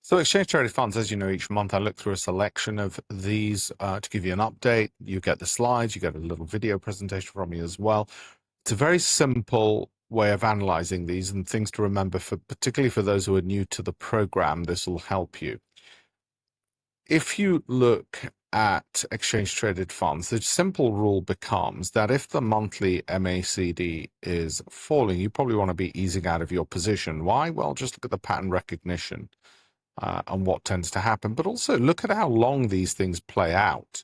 So exchange traded funds, as you know, each month I look through a selection of these to give you an update. You get the slides, you get a little video presentation from me as well. It's a very simple way of analyzing these and things to remember, for particularly for those who are new to the program. This will help you. If you look at exchange traded funds, the simple rule becomes that if the monthly MACD is falling, you probably want to be easing out of your position. Why? Well, just look at the pattern recognition and what tends to happen, but also look at how long these things play out.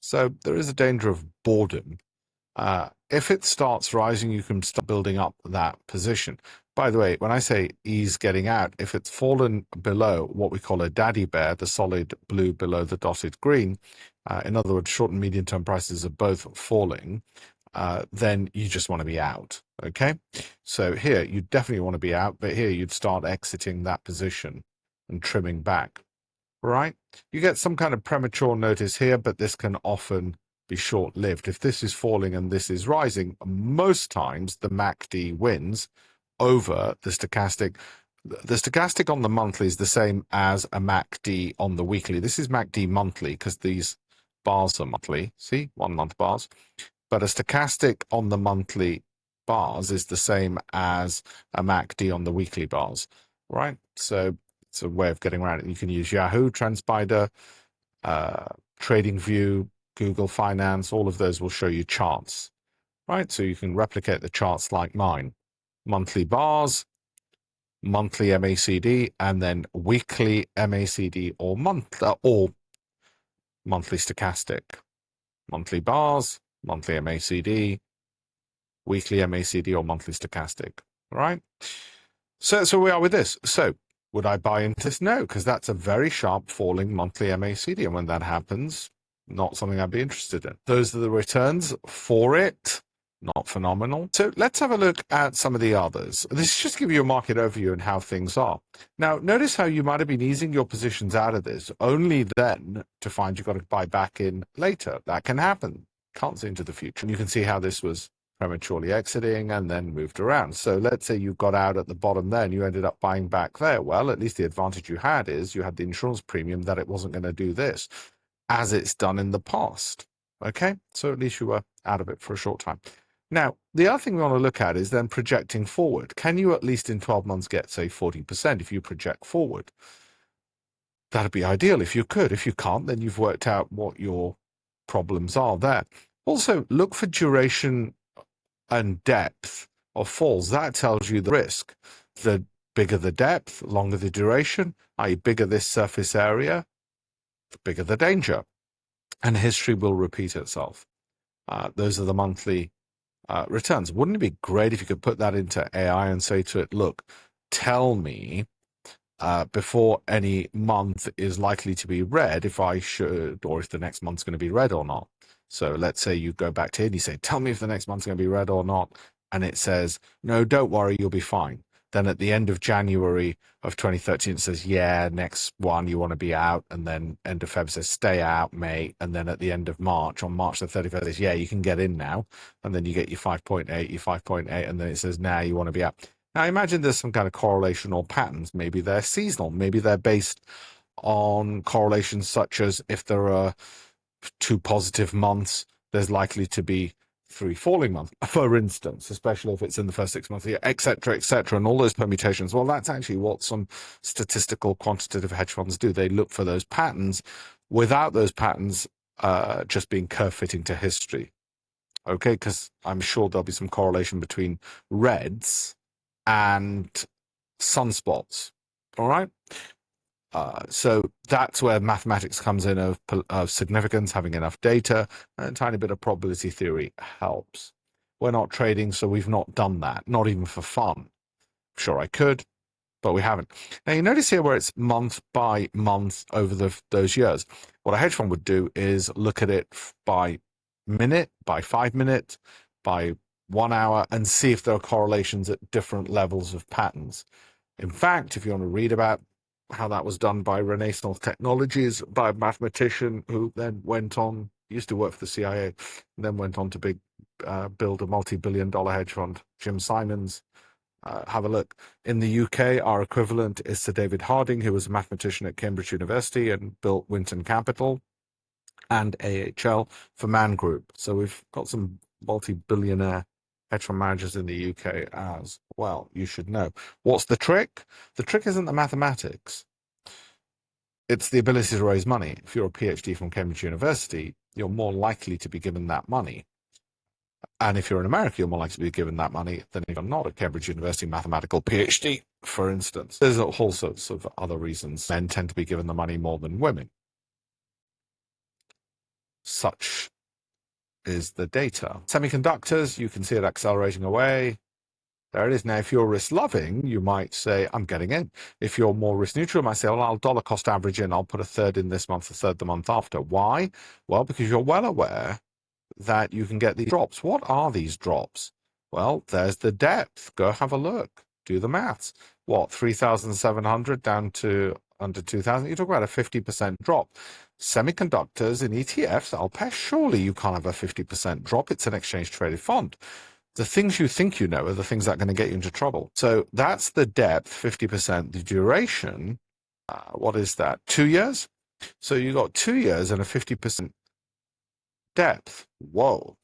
So there is a danger of boredom. If it starts rising, you can start building up that position. By the way, when I say ease getting out, if it's fallen below what we call a daddy bear, the solid blue below the dotted green, in other words, short and medium term prices are both falling, then you just want to be out. Okay, so here you definitely want to be out, but here you'd start exiting that position and trimming back. Right? You get some kind of premature notice here, but this can often be short-lived. If this is falling and this is rising, most times the MACD wins over the stochastic. The stochastic on the monthly is the same as a MACD on the weekly. This is MACD monthly because these bars are monthly. See, 1 month bars. But a stochastic on the monthly bars is the same as a MACD on the weekly bars, right? So it's a way of getting around it. You can use Yahoo, TrendSpider, TradingView, Google Finance. All of those will show you charts, right? So you can replicate the charts like mine. Monthly bars, monthly MACD, and then weekly MACD or monthly stochastic. Monthly bars, monthly MACD, weekly MACD, or monthly stochastic, right? So we are with this. So would I buy into this? No, because that's a very sharp falling monthly MACD. And when that happens, not something I'd be interested in. Those are the returns for it. Not phenomenal. So let's have a look at some of the others. This is just to give you a market overview and how things are. Now, notice how you might have been easing your positions out of this, only then to find you've got to buy back in later. That can happen. Can't see into the future. And you can see how this was prematurely exiting and then moved around. So let's say you got out at the bottom there and you ended up buying back there. Well, at least the advantage you had is you had the insurance premium that it wasn't going to do this as it's done in the past. Okay, so at least you were out of it for a short time. Now, the other thing we want to look at is then projecting forward. Can you at least in 12 months get, say, 40% if you project forward? That'd be ideal if you could. If you can't, then you've worked out what your problems are there. Also, look for duration and depth of falls. That tells you the risk. The bigger the depth, longer the duration, i.e. bigger this surface area, the bigger the danger. And history will repeat itself. Those are the monthly returns. Wouldn't it be great if you could put that into AI and say to it, look, tell me before any month is likely to be red if I should, or if the next month's going to be red or not. So let's say you go back to it and you say, tell me if the next month's going to be red or not. And it says, no, don't worry, you'll be fine. Then at the end of January of 2013, it says, yeah, next one, you want to be out. And then end of Feb says, stay out, mate. And then at the end of March, on March the 31st, it says, yeah, you can get in now. And then you get your 5.8, your 5.8. And then it says, now you want to be out. Now, imagine there's some kind of correlation or patterns. Maybe they're seasonal. Maybe they're based on correlations such as if there are 2 positive months, there's likely to be 3 falling months, for instance, especially if it's in the first 6 months of the year, et cetera, and all those permutations. Well, that's actually what some statistical quantitative hedge funds do. They look for those patterns without those patterns just being curve fitting to history. Okay, because I'm sure there'll be some correlation between reds and sunspots. All right. So that's where mathematics comes in of significance, having enough data, and a tiny bit of probability theory helps. We're not trading, so we've not done that, not even for fun. Sure, I could, but we haven't. Now, you notice here where it's month by month over those years. What a hedge fund would do is look at it by minute, by 5 minutes, by 1 hour, and see if there are correlations at different levels of patterns. In fact, if you want to read about how that was done by Renaissance Technologies, by a mathematician who then went on, used to work for the CIA, and then went on to build a multi-billion-dollar hedge fund, Jim Simons. Have a look. In the UK, our equivalent is Sir David Harding, who was a mathematician at Cambridge University and built Winton Capital and AHL for Man Group. So we've got some multi-billionaire hedge fund managers in the UK as well. You should know. What's the trick? The trick isn't the mathematics. It's the ability to raise money. If you're a PhD from Cambridge University, you're more likely to be given that money. And if you're in America, you're more likely to be given that money than if you're not a Cambridge University mathematical PhD, for instance. There's all sorts of other reasons men tend to be given the money more than women. Such is the data. Semiconductors, you can see it accelerating away. There it is. Now, if you're risk-loving, you might say, I'm getting in. If you're more risk-neutral, you might say, well, I'll dollar cost average in. I'll put a third in this month, a third the month after. Why? Well, because you're well aware that you can get these drops. What are these drops? Well, there's the depth. Go have a look. Do the maths. What, 3,700 down to under 2,000? You talk about a 50% drop. Semiconductors in ETFs, Alpesh, surely you can't have a 50% drop. It's an exchange-traded fund. The things you think you know are the things that are going to get you into trouble. So that's the depth, 50%. The duration, what is that? 2 years? So you got 2 years and a 50% depth. Whoa.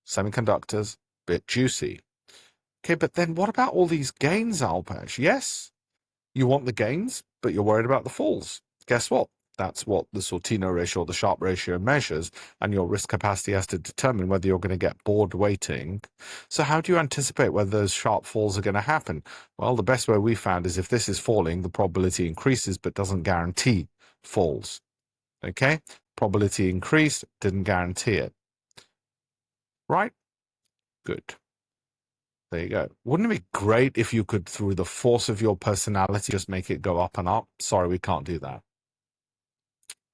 Semiconductors, bit juicy. Okay, but then what about all these gains, Alpesh? Yes, you want the gains, but you're worried about the falls. Guess what? That's what the Sortino ratio or the Sharpe ratio measures, and your risk capacity has to determine whether you're going to get bored waiting. So how do you anticipate whether those sharp falls are going to happen? Well, the best way we found is if this is falling, the probability increases, but doesn't guarantee falls. Okay? Probability increased, didn't guarantee it. Right? Good. There you go. Wouldn't it be great if you could, through the force of your personality, just make it go up and up? Sorry, we can't do that.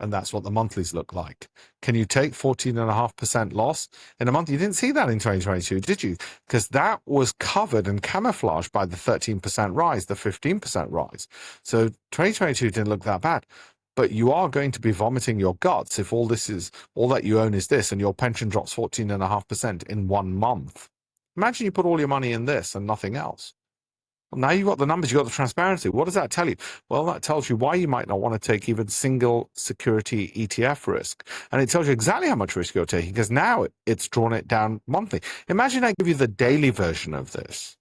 And that's what the monthlies look like. Can you take 14.5% loss in a month? You didn't see that in 2022, did you? Because that was covered and camouflaged by the 13% rise, the 15% rise. So 2022 didn't look that bad. But you are going to be vomiting your guts if all that you own is this and your pension drops 14.5% in 1 month. Imagine you put all your money in this and nothing else. Well, now you've got the numbers, you've got the transparency. What does that tell you? Well, that tells you why you might not want to take even single security ETF risk. And it tells you exactly how much risk you're taking because now it's drawn it down monthly. Imagine I give you the daily version of this.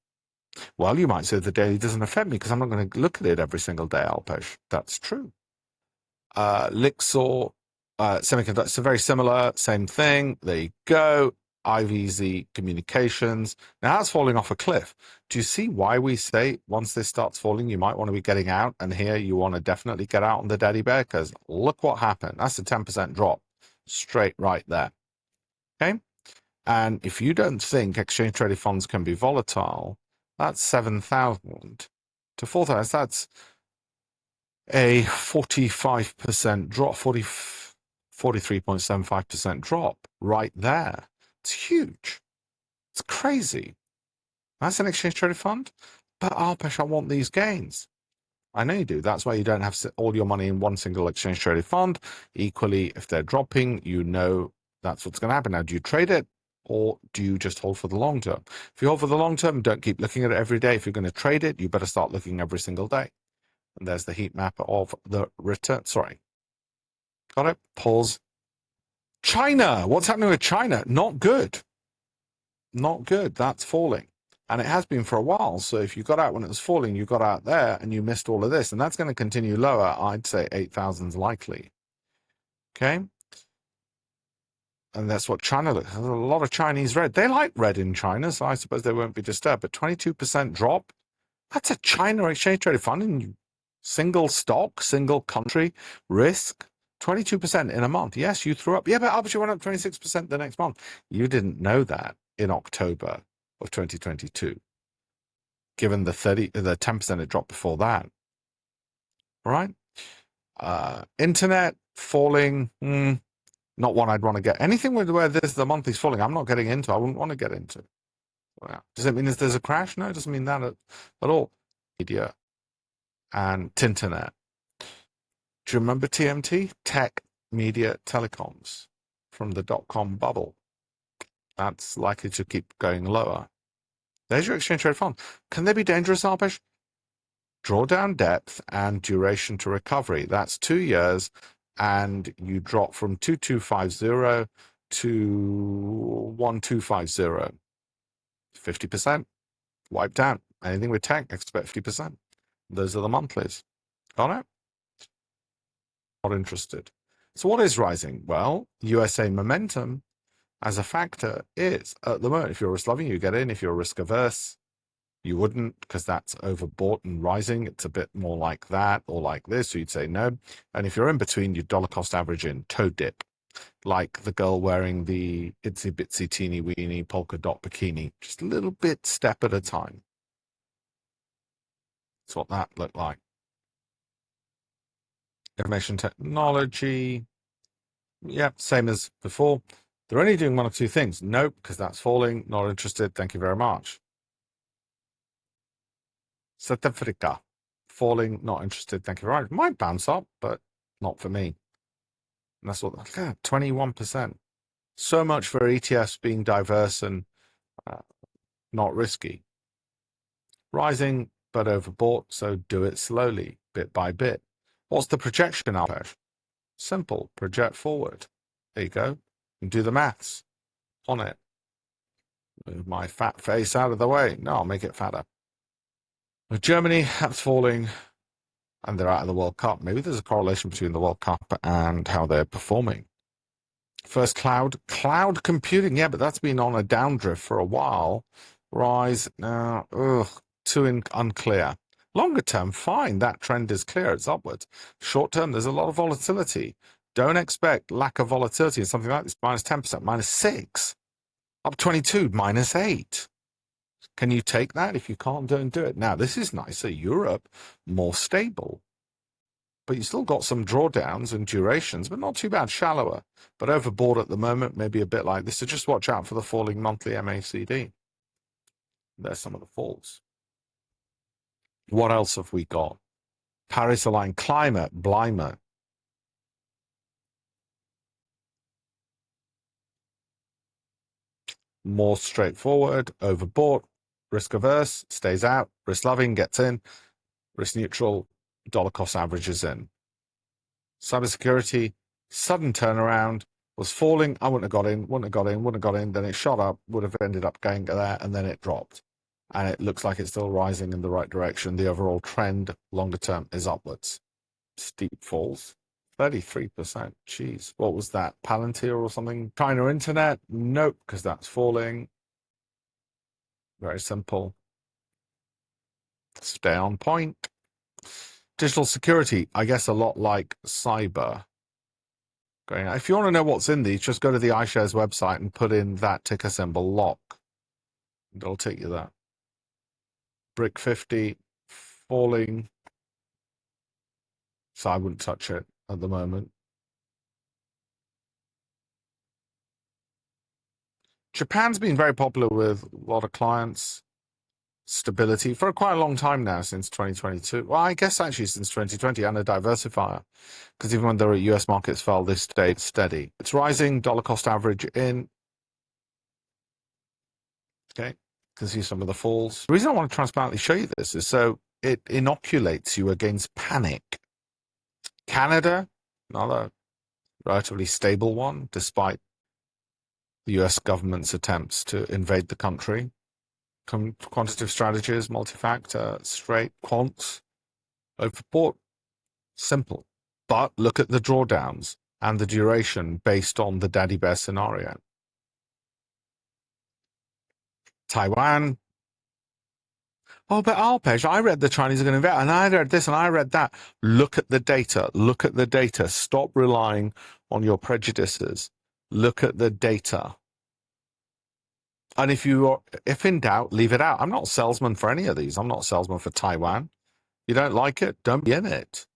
Well, you might say the daily doesn't affect me because I'm not going to look at it every single day, Alpesh. That's true. Lixor, semiconductors are very similar, same thing. There you go. IVZ Communications. Now that's falling off a cliff. Do you see why we say once this starts falling, you might want to be getting out? And here you want to definitely get out on the daddy bear because look what happened. That's a 10% drop straight right there. Okay. And if you don't think exchange traded funds can be volatile, that's 7,000 to 4,000. That's a 45% drop, 43.75% drop right there. It's huge. It's crazy. That's an exchange traded fund. But Alpesh, I want these gains. I know you do. That's why you don't have all your money in one single exchange traded fund. Equally, if they're dropping, you know that's what's going to happen. Now, do you trade it or do you just hold for the long term? If you hold for the long term, don't keep looking at it every day. If you're going to trade it, you better start looking every single day. And there's the heat map of the return. Sorry. Got it? Pause. China. What's happening with China? Not good. Not good. That's falling. And it has been for a while. So if you got out when it was falling, you got out there and you missed all of this. And that's going to continue lower. I'd say 8,000 is likely. Okay. And that's what China looks. There's a lot of Chinese red. They like red in China, so I suppose they won't be disturbed. But 22% drop. That's a China exchange traded fund in single stock, single country risk. 22% in a month. Yes, you threw up. Yeah, but Alpesh went up 26% the next month. You didn't know that in October of 2022, given the 10% it dropped before that. All right. Internet falling. Not one I'd want to get. Anything where the monthly's falling, I'm not getting into. I wouldn't want to get into. Does it mean if there's a crash? No, it doesn't mean that at all. Media and Tinternet. Do you remember TMT? Tech, media, telecoms from the dot-com bubble. That's likely to keep going lower. There's your exchange rate fund. Can they be dangerous, Alpesh? Drawdown depth and duration to recovery. That's 2 years, and you drop from 2250 to 1250. 50%. Wiped out. Anything with tech, expect 50%. Those are the monthlies. Got it? Not interested. So what is rising? Well, USA momentum as a factor is, at the moment, if you're risk loving, you get in. If you're risk averse, you wouldn't, because that's overbought and rising. It's a bit more like that or like this, so you'd say no. And if you're in between, you dollar cost average in, toe dip, like the girl wearing the itsy bitsy teeny weeny polka dot bikini, just a little bit step at a time. That's what that looked like. Information technology, yeah, same as before. They're only doing one of two things. Nope, because that's falling. Not interested. Thank you very much. South Africa, falling. Not interested. Thank you very much. Might bounce up, but not for me. And that's what, 21%. So much for ETFs being diverse and not risky. Rising, but overbought, so do it slowly, bit by bit. What's the projection, Alpesh? Simple, project forward. There you go. And do the maths on it. Move my fat face out of the way. No, I'll make it fatter. Germany, that's falling, and they're out of the World Cup. Maybe there's a correlation between the World Cup and how they're performing. First cloud computing, yeah, but that's been on a downdrift for a while. Rise now, too unclear. Longer term, fine, that trend is clear, it's upwards. Short term, there's a lot of volatility. Don't expect lack of volatility in something like this. Minus 10%, minus 6, up 22, minus 8. Can you take that? If you can't, don't do it. Now, this is nicer. Europe, more stable. But you still got some drawdowns and durations, but not too bad, shallower. But overbought at the moment, maybe a bit like this. So just watch out for the falling monthly MACD. There's some of the falls. What else have we got? Paris aligned climate, Blimer. More straightforward, overbought, risk averse, stays out, risk loving, gets in, risk neutral, dollar cost averages in. Cybersecurity, sudden turnaround, was falling. I wouldn't have got in. Then it shot up, would have ended up going there, and then it dropped. And it looks like it's still rising in the right direction. The overall trend, longer term, is upwards. Steep falls. 33%. Jeez, what was that? Palantir or something? China Internet? Nope, because that's falling. Very simple. Stay on point. Digital security, I guess a lot like cyber. If you want to know what's in these, just go to the iShares website and put in that ticker symbol lock. It'll take you there. Brick 50 falling. So I wouldn't touch it at the moment. Japan's been very popular with a lot of clients. Stability for quite a long time now, since 2022. Well, I guess actually since 2020, and a diversifier. Because even when the US markets fell, this stayed steady. It's rising, dollar cost average in. Okay, can see some of the falls. The reason I want to transparently show you this is so it inoculates you against panic. Canada, another relatively stable one, despite the US government's attempts to invade the country. Quantitative strategies, multi-factor, straight, quants, overbought, simple. But look at the drawdowns and the duration based on the daddy bear scenario. Taiwan. Oh, but Alpesh, I read the Chinese are going to invest, and I read this and I read that. Look at the data. Look at the data. Stop relying on your prejudices. Look at the data. And if in doubt, leave it out. I'm not a salesman for any of these. I'm not a salesman for Taiwan. You don't like it, don't be in it.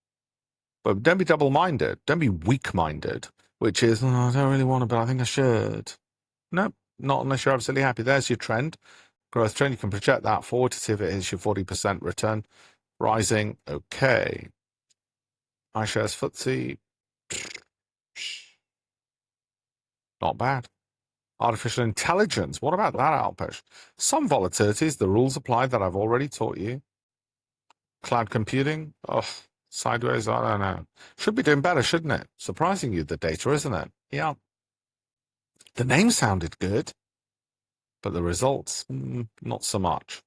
But don't be double-minded. Don't be weak-minded, which is, I don't really want to, but I think I should. No, not unless you're absolutely happy. There's your trend. Growth trend. You can project that forward to see if it hits your 40% return. Rising, okay. iShares FTSE, not bad. Artificial intelligence. What about that, Alpesh? Some volatilities, the rules apply that I've already taught you. Cloud computing. Oh, sideways. I don't know. Should be doing better, shouldn't it? Surprising you, the data, isn't it? Yeah. The name sounded good, but the results, not so much.